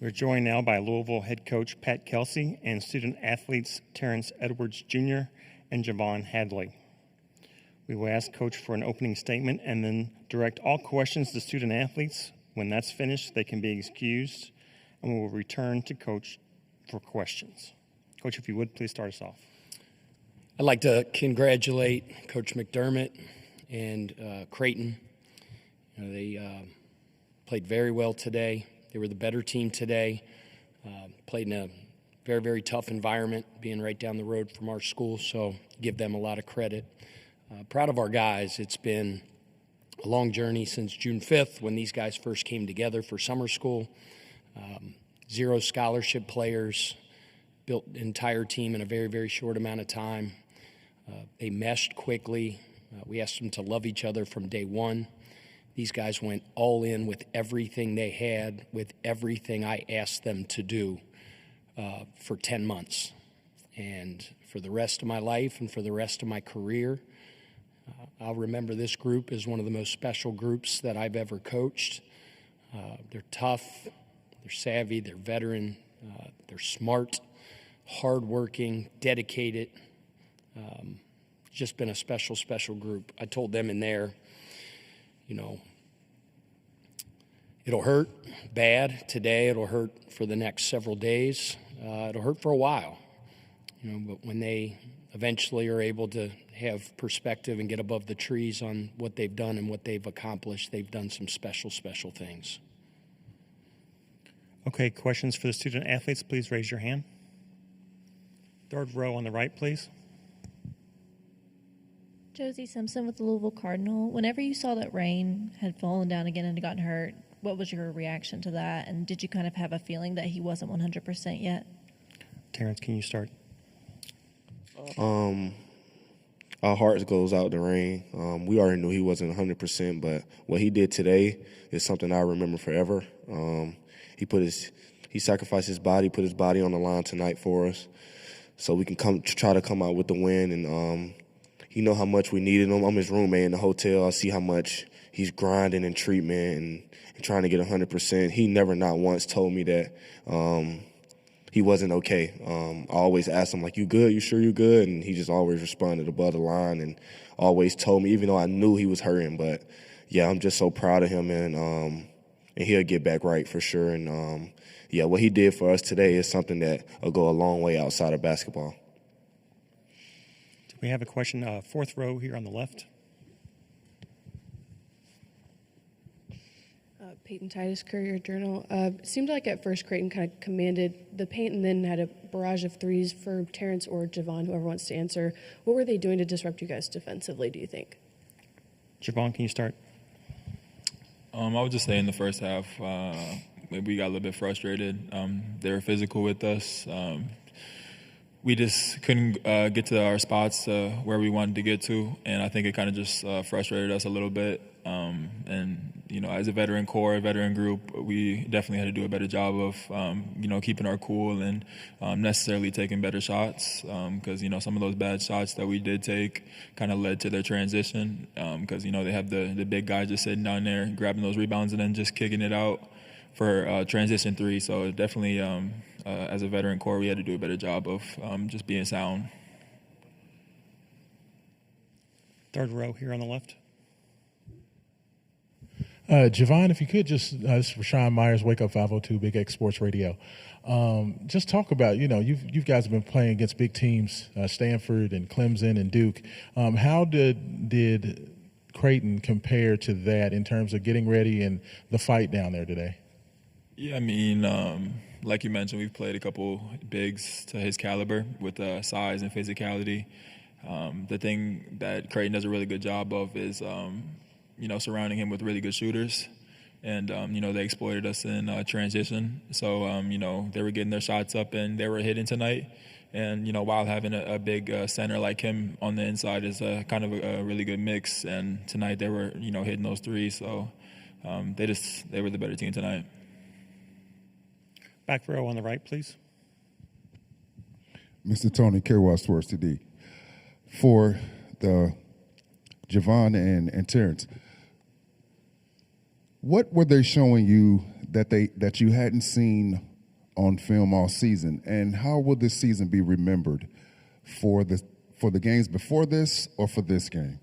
We're joined now by Louisville head coach Pat Kelsey and student athletes Terrence Edwards Jr. and Javon Hadley. We will ask Coach for an opening statement and then direct all questions to student athletes. When that's finished, they can be excused, and we will return to Coach for questions. Coach, if you would, please start us off. I'd like to congratulate Coach McDermott and Creighton. They played very well today. They were the better team today. Played in a very, very tough environment, being right down the road from our school, so give them a lot of credit. Proud of our guys. It's been a long journey since June 5th when these guys first came together for summer school. 0 scholarship players, built an entire team in a very, very short amount of time. They meshed quickly. We asked them to love each other from day one. These guys went all in with everything they had, with everything I asked them to do for 10 months. And for the rest of my life and for the rest of my career, I'll remember this group as one of the most special groups that I've ever coached. They're tough, they're savvy, they're veteran, they're smart, hardworking, dedicated. Just been a special, special group. I told them in there, it'll hurt bad today. It'll hurt for the next several days. It'll hurt for a while, but when they eventually are able to have perspective and get above the trees on what they've done and what they've accomplished, they've done some special, special things. Okay, questions for the student athletes, please raise your hand. Third row on the right, please. Josie Simpson with the Louisville Cardinal. Whenever you saw that Rain had fallen down again and gotten hurt, what was your reaction to that? And did you kind of have a feeling that he wasn't 100% yet? Terrence, can you start? Our hearts goes out to Rain. We already knew he wasn't 100%, but what he did today is something I remember forever. He sacrificed his body, put his body on the line tonight for us, so we can try to come out with the win. And he know how much we needed him. I'm his roommate in the hotel. I see how much he's grinding in treatment and trying to get 100%. He never not once told me that he wasn't okay. I always asked him, like, you good? You sure you good? And he just always responded above the line and always told me, even though I knew he was hurting. But, yeah, I'm just so proud of him, and he'll get back right for sure. And, what he did for us today is something that will go a long way outside of basketball. We have a question, fourth row here on the left. Peyton Titus, Courier-Journal. It seemed like at first Creighton kind of commanded the paint and then had a barrage of threes for Terrence or Javon, whoever wants to answer. What were they doing to disrupt you guys defensively, do you think? Javon, can you start? I would just say in the first half, maybe we got a little bit frustrated. They were physical with us. We just couldn't get to our spots where we wanted to get to, and I think it kind of just frustrated us a little bit. As a veteran core, a veteran group, we definitely had to do a better job of, keeping our cool and necessarily taking better shots because, some of those bad shots that we did take kind of led to their transition because, they have the big guys just sitting down there grabbing those rebounds and then just kicking it out for transition three. So definitely, as a veteran core, we had to do a better job of just being sound. Third row here on the left. Javon, if you could this is Rashawn Myers, Wake Up 502, Big X Sports Radio. Just talk about, you guys have been playing against big teams, Stanford and Clemson and Duke. How did Creighton compare to that in terms of getting ready and the fight down there today? Yeah, like you mentioned, we've played a couple bigs to his caliber with size and physicality. The thing that Creighton does a really good job of is surrounding him with really good shooters. And, they exploited us in transition. So, they were getting their shots up and they were hitting tonight. And, while having a big center like him on the inside is kind of a really good mix. And tonight they were, hitting those threes. So they were the better team tonight. Back row on the right, please. Mr. Tony Kerwa, Sports TD. For the Javon and Terrence, what were they showing you that you hadn't seen on film all season. And how will this season be remembered for the games before this or for this game?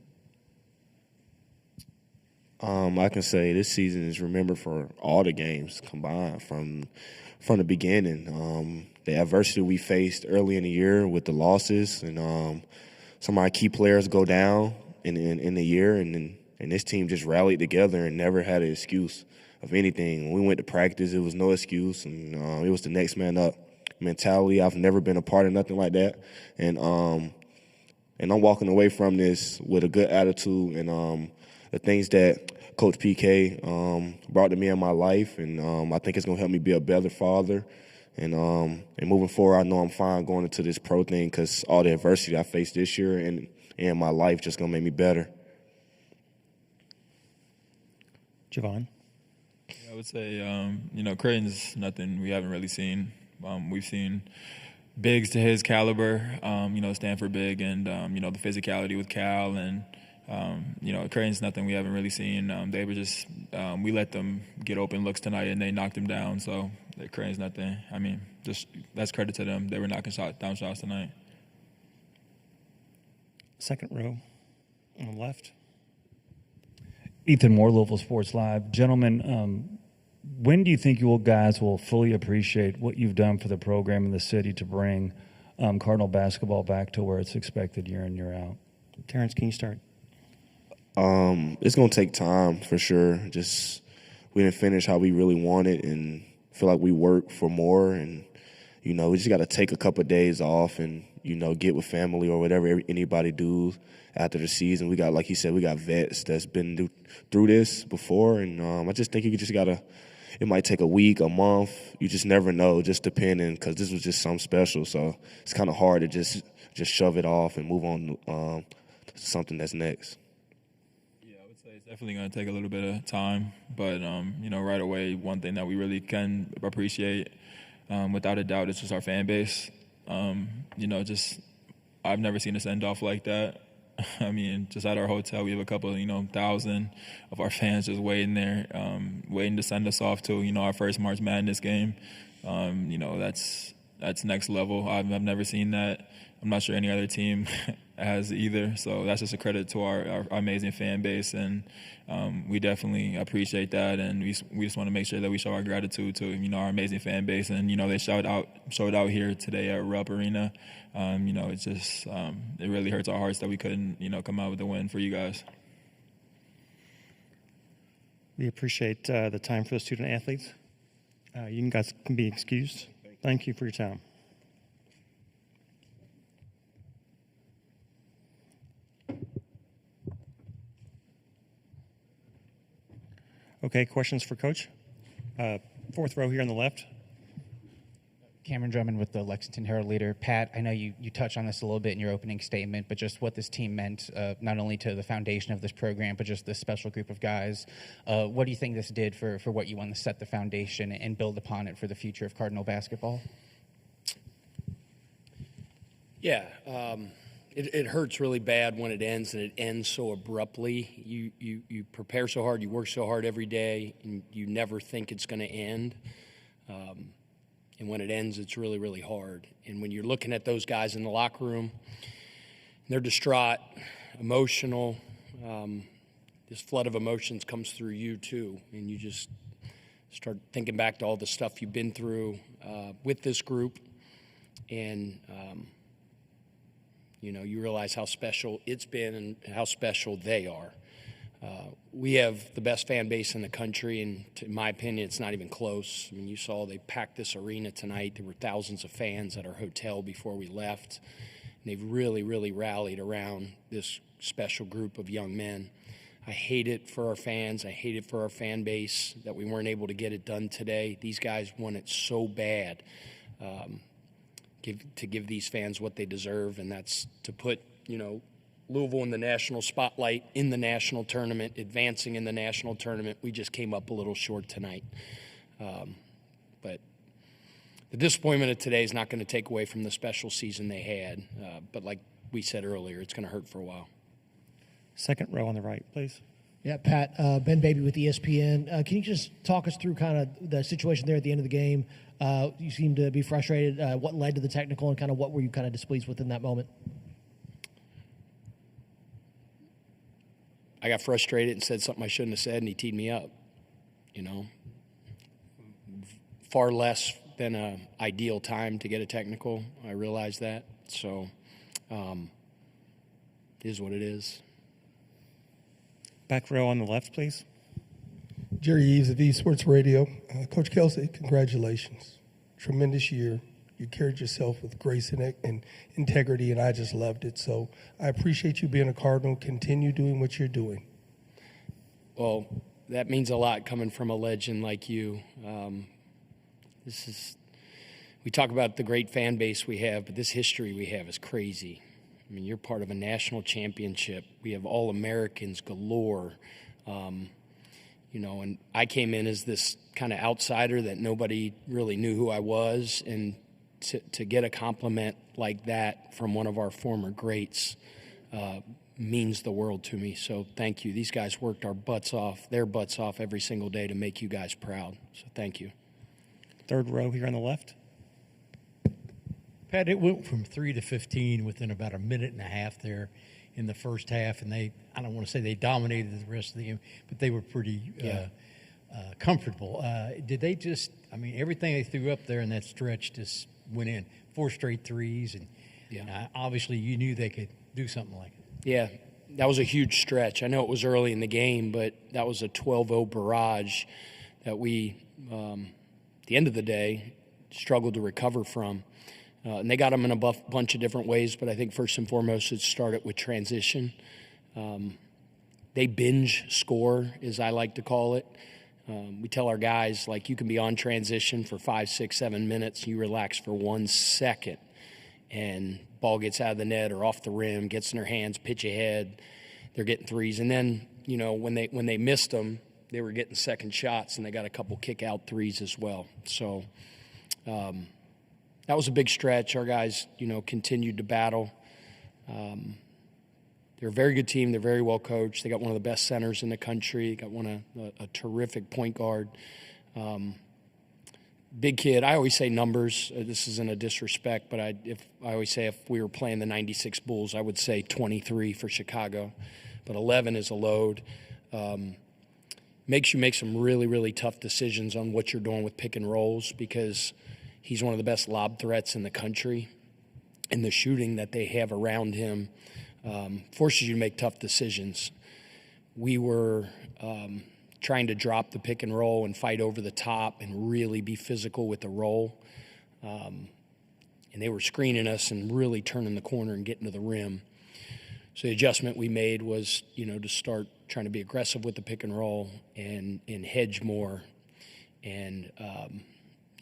I can say this season is remembered for all the games combined from the beginning. The adversity we faced early in the year with the losses, and some of our key players go down in the year, and this team just rallied together and never had an excuse of anything. When we went to practice, it was no excuse, and it was the next man up mentality. I've never been a part of nothing like that, and I'm walking away from this with a good attitude and the things that Coach PK brought to me in my life, and I think it's gonna help me be a better father. And moving forward, I know I'm fine going into this pro thing because all the adversity I faced this year and in my life just gonna make me better. Javon? I would say, Creighton's nothing we haven't really seen. We've seen bigs to his caliber, Stanford big, and, the physicality with Cal. And, Creighton's nothing we haven't really seen. They were just we let them get open looks tonight, and they knocked them down. So Creighton's nothing. I mean, just that's credit to them. They were knocking down shots tonight. Second row on the left. Ethan Moore, Louisville Sports Live. Gentlemen, when do you think you guys will fully appreciate what you've done for the program in the city to bring Cardinal basketball back to where it's expected year in, year out? Terrence, can you start? It's going to take time for sure. Just we didn't finish how we really wanted and feel like we worked for more. And, we just got to take a couple of days off and, get with family or whatever anybody do after the season. We got, like he said, we got vets that's been through this before. And I just think you just got to – it might take a week, a month. You just never know, just depending, because this was just something special. So it's kind of hard to just shove it off and move on to something that's next. It's definitely going to take a little bit of time, but, right away, one thing that we really can appreciate, without a doubt, is just our fan base. I've never seen a send-off like that. I mean, just at our hotel, we have a couple, 1,000 of our fans just waiting there, waiting to send us off to, our first March Madness game. That's next level. I've never seen that. I'm not sure any other team has either. So that's just a credit to our amazing fan base, and we definitely appreciate that. And we just want to make sure that we show our gratitude to our amazing fan base. And they showed out here today at Rupp Arena. It's just it really hurts our hearts that we couldn't come out with a win for you guys. We appreciate the time for the student athletes. You guys can be excused. Thank you for your time. Okay, questions for Coach? Fourth row here on the left. Cameron Drummond with the Lexington Herald Leader. Pat, I know you touched on this a little bit in your opening statement, but just what this team meant, not only to the foundation of this program, but just this special group of guys. What do you think this did for what you want to set the foundation and build upon it for the future of Cardinal basketball? Yeah, it hurts really bad when it ends, and it ends so abruptly. You prepare so hard, you work so hard every day, and you never think it's going to end. And when it ends, it's really, really hard. And when you're looking at those guys in the locker room, they're distraught, emotional. This flood of emotions comes through you too, and you just start thinking back to all the stuff you've been through with this group, and you realize how special it's been and how special they are. We have the best fan base in the country, and in my opinion, it's not even close. I mean, you saw they packed this arena tonight. There were thousands of fans at our hotel before we left. And they've really, really rallied around this special group of young men. I hate it for our fans. I hate it for our fan base that we weren't able to get it done today. These guys want it so bad to give these fans what they deserve, and that's to put, Louisville in the national spotlight, in the national tournament, advancing in the national tournament. We just came up a little short tonight. But the disappointment of today is not going to take away from the special season they had. But like we said earlier, it's going to hurt for a while. Second row on the right, please. Yeah, Pat, Ben Baby with ESPN. Can you just talk us through kind of the situation there at the end of the game? You seem to be frustrated. What led to the technical, and kind of what were you kind of displeased with in that moment? I got frustrated and said something I shouldn't have said, and he teed me up. Far less than an ideal time to get a technical. I realize that. So it is what it is. Back row on the left, please. Jerry Eves of E Sports Radio. Coach Kelsey, congratulations. Tremendous year. You carried yourself with grace and integrity, and I just loved it. So I appreciate you being a Cardinal. Continue doing what you're doing. Well, that means a lot coming from a legend like you. We talk about the great fan base we have, but this history we have is crazy. I mean, you're part of a national championship. We have All-Americans galore. And I came in as this kind of outsider that nobody really knew who I was, and to get a compliment like that from one of our former greats means the world to me. So thank you. These guys worked their butts off every single day to make you guys proud. So thank you. Third row here on the left. Pat, it went from 3 to 15 within about a minute and a half there in the first half, and I don't want to say they dominated the rest of the game, but they were pretty comfortable. Did they just, everything they threw up there in that stretch just went in, 4 straight threes, and obviously you knew they could do something like it. Yeah, that was a huge stretch. I know it was early in the game, but that was a 12-0 barrage that we, at the end of the day, struggled to recover from. And they got them in a bunch of different ways, but I think first and foremost it started with transition. They binge score, as I like to call it. We tell our guys, you can be on transition for 5, 6, 7 minutes, you relax for 1 second, and ball gets out of the net or off the rim, gets in their hands, pitch ahead, they're getting threes. And then, when they missed them, they were getting second shots, and they got a couple kick-out threes as well. So that was a big stretch. Our guys, continued to battle. They're a very good team. They're very well coached. They got one of the best centers in the country. They got a terrific point guard. Big kid. I always say numbers. This isn't a disrespect, but I always say if we were playing the 96 Bulls, I would say 23 for Chicago. But 11 is a load. Makes you make some really, really tough decisions on what you're doing with pick and rolls, because he's one of the best lob threats in the country, and the shooting that they have around him forces you to make tough decisions. We were trying to drop the pick and roll and fight over the top and really be physical with the roll. And they were screening us and really turning the corner and getting to the rim. So the adjustment we made was, to start trying to be aggressive with the pick and roll and hedge more. And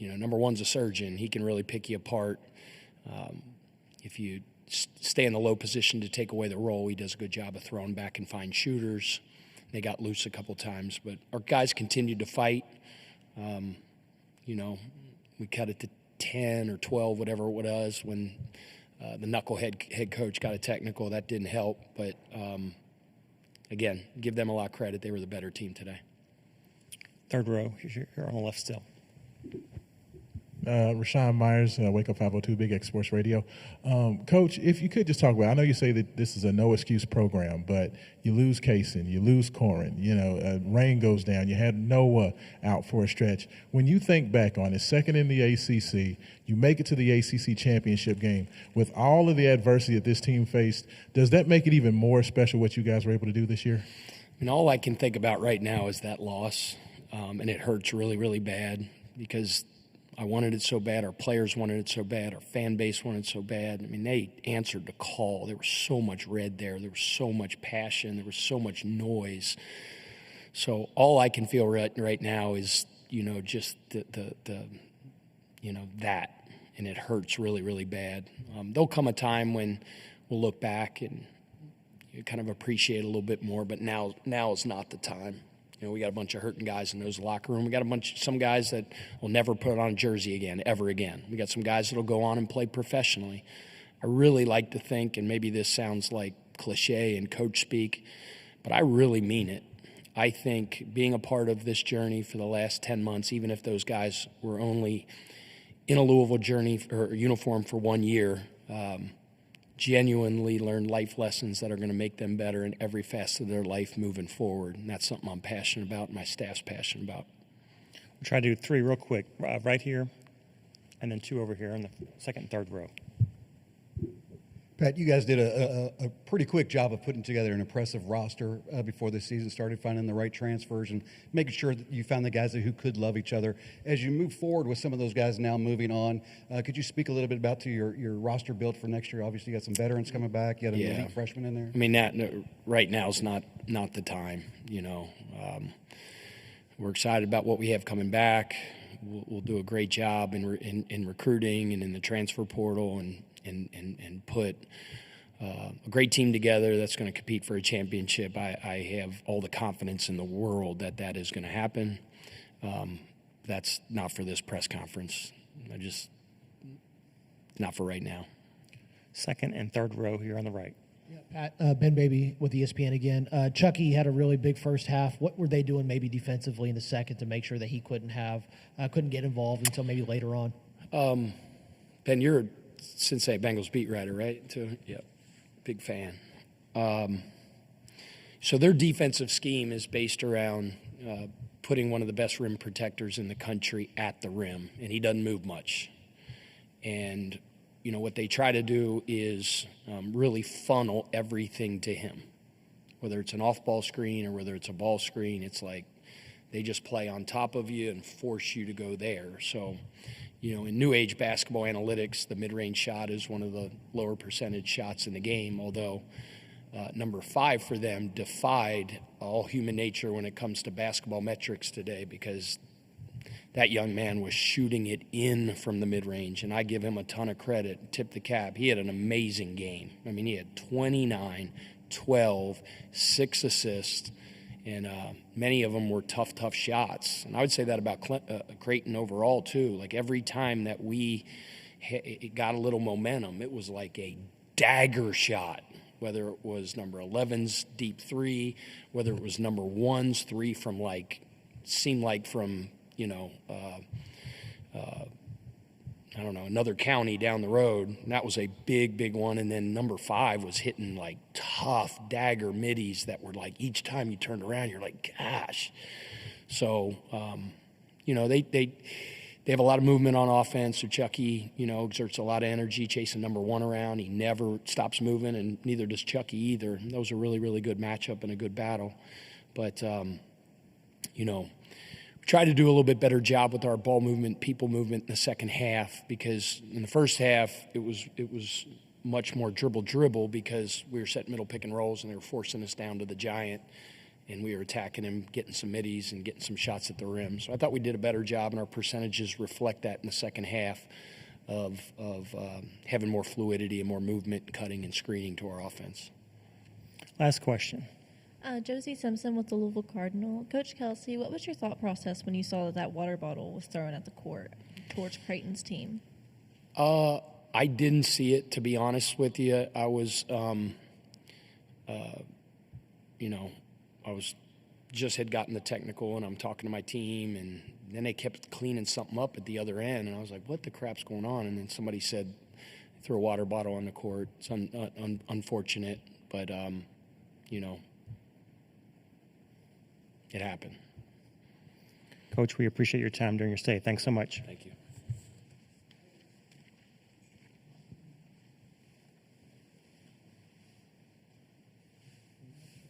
number one's a surgeon. He can really pick you apart. If you stay in the low position to take away the roll, he does a good job of throwing back and find shooters. They got loose a couple times, but our guys continued to fight. We cut it to 10 or 12, whatever it was, when the knucklehead head coach got a technical. That didn't help, but again, give them a lot of credit. They were the better team today. Third row here on the left still. Rashawn Myers, Wake Up 502, Big X Sports Radio. Coach, if you could just talk about, I know you say that this is a no-excuse program, but you lose Kaysen, you lose Corin, rain goes down, you had Noah out for a stretch. When you think back on it, second in the ACC, you make it to the ACC championship game. With all of the adversity that this team faced, does that make it even more special what you guys were able to do this year? All I can think about right now is that loss, and it hurts really, really bad, because I wanted it so bad, our players wanted it so bad, our fan base wanted it so bad. They answered the call. There was so much red there. There was so much passion. There was so much noise. So all I can feel right now is, just that, and it hurts really, really bad. There'll come a time when we'll look back and kind of appreciate a little bit more, but now is not the time. We got a bunch of hurting guys in those locker room. We got some guys that will never put on a jersey again, ever again. We got some guys that'll go on and play professionally. I really like to think, and maybe this sounds like cliche and coach speak, but I really mean it. I think being a part of this journey for the last 10 months, even if those guys were only in a Louisville journey or uniform for 1 year, genuinely learn life lessons that are going to make them better in every facet of their life moving forward. And that's something I'm passionate about and my staff's passionate about. We'll try to do 3 real quick, right here, and then 2 over here in the second and third row. Pat, you guys did a pretty quick job of putting together an impressive roster before the season started, finding the right transfers and making sure that you found the guys who could love each other. As you move forward with some of those guys now moving on, could you speak a little bit about your roster build for next year? Obviously, you got some veterans coming back. You had an elite freshman in there. I mean, right now is not the time. We're excited about what we have coming back. We'll do a great job in recruiting and in the transfer portal and put a great team together that's going to compete for a championship. I have all the confidence in the world that is going to happen. That's not for this press conference. Not for right now. Second and third row here on the right. Yeah, Pat, Ben Baby with ESPN again. Chucky had a really big first half. What were they doing maybe defensively in the second to make sure that he couldn't get involved until maybe later on? Ben, you're a Cincinnati Bengals beat writer, right? Yep, big fan. So their defensive scheme is based around putting one of the best rim protectors in the country at the rim, and he doesn't move much. And what they try to do is really funnel everything to him, whether it's an off-ball screen or whether it's a ball screen. It's like they just play on top of you and force you to go there. So, in new age basketball analytics, the mid-range shot is one of the lower percentage shots in the game, although number 5 for them defied all human nature when it comes to basketball metrics today, because that young man was shooting it in from the mid-range, and I give him a ton of credit, tip the cap. He had an amazing game. I mean, he had 29, 12, 6 assists, and many of them were tough shots. And I would say that about Creighton overall, too. Like, every time that we got a little momentum, it was like a dagger shot, whether it was number 11's deep 3, whether it was number 1's 3 from, seemed like from, I don't know, another county down the road. And that was a big one. And then number 5 was hitting tough dagger middies that were each time you turned around, you're like, gosh. So, they have a lot of movement on offense. So Chucky, exerts a lot of energy chasing number 1 around. He never stops moving, and neither does Chucky either. And that was a really, really good matchup and a good battle. But, try to do a little bit better job with our ball movement, people movement in the second half, because in the first half it was much more dribble because we were setting middle pick and rolls and they were forcing us down to the giant, and we were attacking him, getting some middies and getting some shots at the rim. So I thought we did a better job, and our percentages reflect that in the second half of having more fluidity and more movement, cutting and screening to our offense. Last question. Josie Simpson with the Louisville Cardinals. Coach Kelsey, what was your thought process when you saw that water bottle was thrown at the court towards Creighton's team? I didn't see it, to be honest with you. I was, just had gotten the technical, and I'm talking to my team, and then they kept cleaning something up at the other end, and I was like, what the crap's going on? And then somebody said, threw a water bottle on the court. It's unfortunate, but, it happened. Coach, we appreciate your time during your stay. Thanks so much. Thank you.